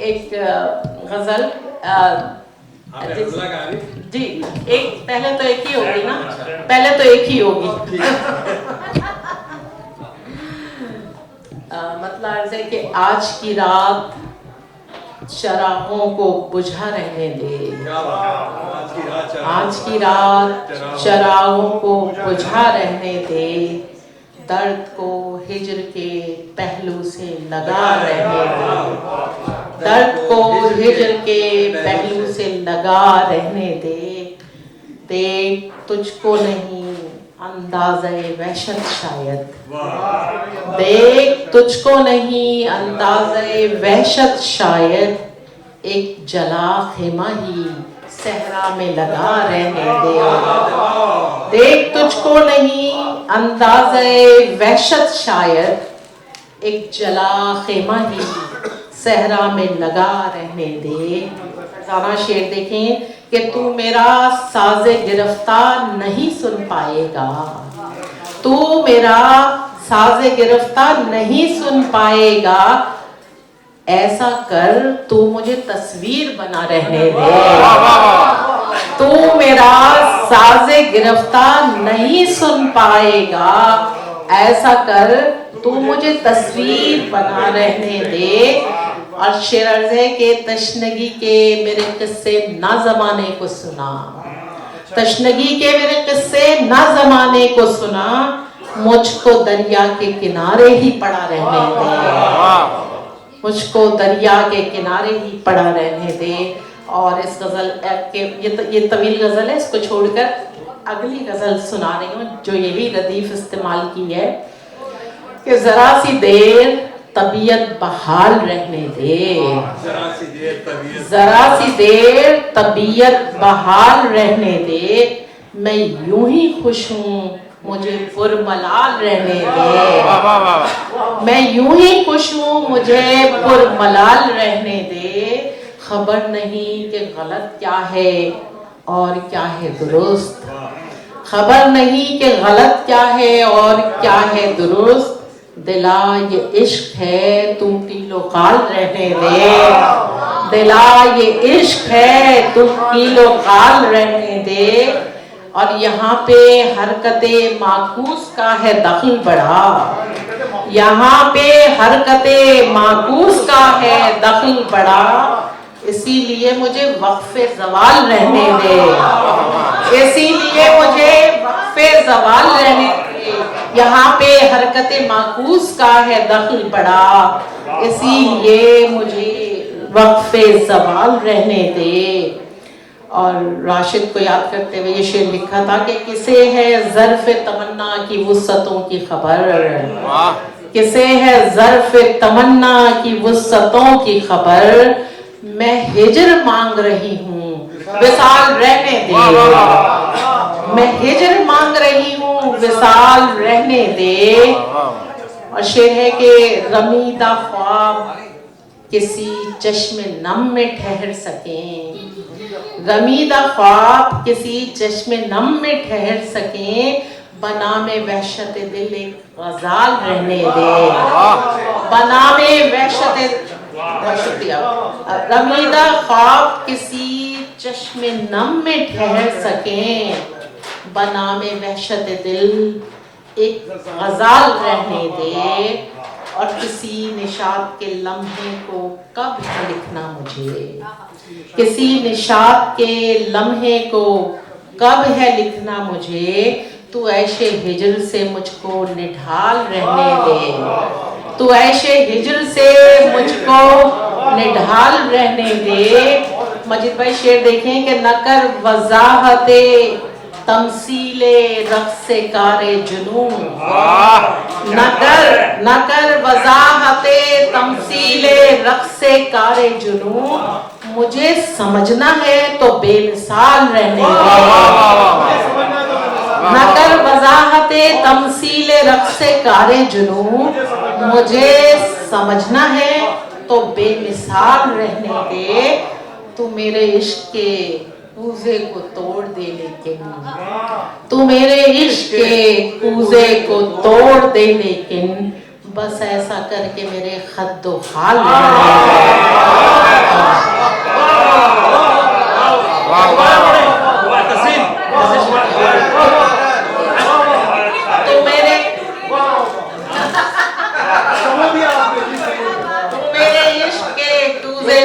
ایک غزل جی ایک پہلے تو ایک ہی ہوگی نا، پہلے تو ایک ہی ہوگی. مطلب عرض ہے کہ آج کی رات چراغوں کو بجھا رہنے دے، آج کی رات چراغوں کو بجھا رہنے دے، درد کو ہجر کے پہلو سے لگا رہنے دے، درد کو ہجر کے پہلو سے لگا رہنے دے. دیکھ تجھ کو نہیں اندازہ وحشت شاید، دیکھ تجھ کو نہیں اندازہ وحشت شاید، ایک جلا خیمہ ہی صحرا میں لگا رہنے دے. دیکھ تجھ کو نہیں اندازہ وحشت شاید، ایک جلا خیمہ ہی صحرا میں لگا رہنے دے. گانا شعر دیکھیں کہ تو میرا ساز گرفتار نہیں سن پائے گا، تو میرا ساز گرفتار نہیں سن پائے گا، ایسا کر تو مجھے تصویر بنا رہنے دے. تو میرا ساز گرفتار نہیں سن پائے گا، ایسا کر تو مجھے تصویر بنا رہنے دے. اور شعر عرض ہے کہ تشنگی کے میرے قصے نہ زمانے کو سنا، تشنگی کے میرے قصے نہ زمانے کو سنا، مجھ کو دریا کے کنارے ہی پڑا رہنے دے، مجھ کو دریا کے کنارے ہی پڑا رہنے دے. اور اس غزل کے یہ طویل غزل ہے، اس کو چھوڑ کر اگلی غزل سنا رہی ہوں جو یہ بھی ردیف استعمال کی ہے کہ ذرا سی دیر طبیعت بحال رہنے دے، ذرا سی دیر طبیعت بحال رہنے دے، میں یوں ہی خوش ہوں مجھے پرملال رہنے دے، میں یوں ہی خوش ہوں مجھے پرملال رہنے دے. خبر نہیں کہ غلط کیا ہے اور کیا ہے درست، خبر نہیں کہ غلط کیا ہے اور کیا ہے درست، دلا یہ عشق ہے تو کیل و قال رہنے دے، دلا یہ عشق ہے تو کیل و قال رہنے دے. اور یہاں پہ حرکت معکوس کا ہے دخل بڑا، یہاں پہ حرکت معکوس کا ہے دخل بڑا، اسی لیے مجھے وقف زوال رہنے دے، اسی لیے مجھے وقف زوال رہنے دے. یہاں پہ حرکت معکوس کا ہے دخل بڑا، اسی لیے مجھے وقف زوال رہنے دے. اور راشد کو یاد کرتے ہوئے یہ شعر لکھا تھا کہ کسے ہے ظرف تمنا کی وسعتوں کی خبر، کسے ہے ظرف تمنا کی وسعتوں کی خبر، میں ہجر مانگ رہی ہوں وصال رہنے دے، میں ہجر مانگ رہی ہوں وصال رہنے دے. اور شعر ہے کہ رمیدہ خواب کسی چشم نم میں ٹھہر سکیں، رمیدہ خواب کسی چشم نم میں ٹھہر سکیں، بنام وحشت دل ایک غزال رہنے دے، بنام وحشت شکریہ، رمیدہ خواب کسی چشم نم میں ٹھہر سکیں، بنام وحشت دل ایک غزال رہنے دے. اور کسی نشاط کے لمحے کو کب ہے لکھنا مجھے، کسی نشاط کے لمحے کو کب ہے لکھنا مجھے، تو عیش ہجر سے مجھ کو نڈھال رہنے دے، تو عیش ہجر سے مجھ کو نڈھال رہنے دے. مجید بھائی شعر دیکھیں کہ نہ کر وضاحت تمثیل رقص کار جنون، نہ کر وضاحت تمثیل رقص کار جنون، مجھے سمجھنا ہے تو بے مثال رہنے دے، نہ کر وضاحت تمثیل رقص کار جنون، مجھے سمجھنا ہے تو بے مثال رہنے دے. تو میرے عشق کے کوزے کو توڑ دے لیکن، تو میرے عشق کے کوزے کو توڑ دے لیکن، بس ایسا کر کے میرے خد و خال رہنے دے.